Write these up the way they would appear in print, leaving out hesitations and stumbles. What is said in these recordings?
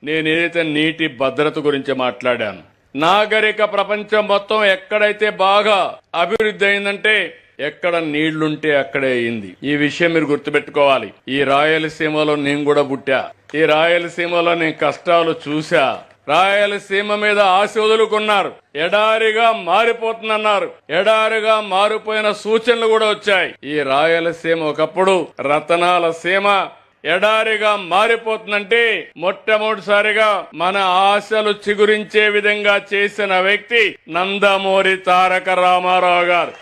నేను ఏదైతే నీటి భద్రత గురించి మాట్లాడాను, నాగరిక ప్రపంచం మొత్తం ఎక్కడైతే బాగా అభివృద్ధి అయిందంటే ఎక్కడ నీళ్లుంటే అక్కడే అయింది. ఈ విషయం మీరు గుర్తుపెట్టుకోవాలి. ఈ రాయలసీమలో నేను కూడా పుట్టా. ఈ రాయలసీమలో నేను కష్టాలు చూసా. రాయలసీమ మీద ఆశ వదులుకున్నారు. ఎడారిగా మారిపోతుందన్నారు. ఎడారిగా మారిపోయిన సూచనలు కూడా వచ్చాయి. ఈ రాయలసీమ ఒకప్పుడు రతనాల సీమ ఎడారిగా మారిపోతుందంటే మొట్టమొదటిసారిగా మన ఆశలు చిగురించే విధంగా చేసిన వ్యక్తి నందమూరి తారక రామారావు గారు.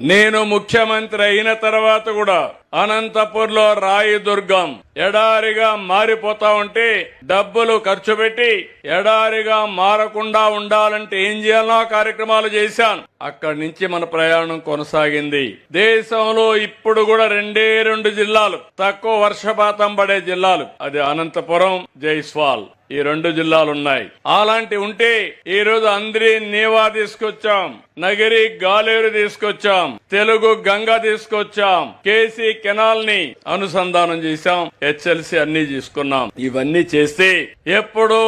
నేను ముఖ్యమంత్రి అయిన తర్వాత కూడా అనంతపూర్లో రాయదుర్గం ఎడారిగా మారిపోతా ఉంటే డబ్బులు ఖర్చు పెట్టి ఎడారిగా మారకుండా ఉండాలంటే ఏం చేయాలో కార్యక్రమాలు చేశాను. అక్కడి నుంచి మన ప్రయాణం కొనసాగింది. దేశంలో ఇప్పుడు కూడా రెండు జిల్లాలు తక్కువ వర్షపాతం పడే జిల్లాలు, అది అనంతపురం, జైస్వాల్. ఈ 2 జిల్లాలు ఉన్నాయి. అలాంటి ఉంటే ఈ రోజు అంద్రి నీవా తీసుకొచ్చాం, నగిరి గాలేరు తీసుకొచ్చాం, తెలుగు గంగ తీసుకొచ్చాం, కేసీ కెనాల్ ని అనుసంధానం చేశాం, హెచ్ఎల్సీ అన్ని తీసుకున్నాం. ఇవన్నీ చేస్తే ఎప్పుడో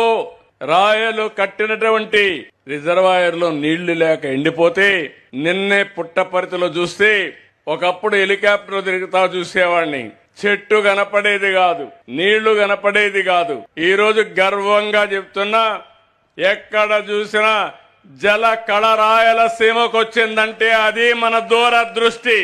రాయలు కట్టినటువంటి రిజర్వాయర్లో నీళ్లు లేక ఎండిపోతే నిన్నే పుట్టపర్తిలో చూస్తే ఒకప్పుడు హెలికాప్టర్ తిరుగుతా చూసేవాడిని. చెట్టు కనపడేది కాదు, నీళ్లు కనపడేది కాదు. ఈ రోజు గర్వంగా చెప్తున్నా, ఎక్కడ చూసినా జల కళ రాయలసీమకు వచ్చిందంటే అది మన దూరదృష్టి.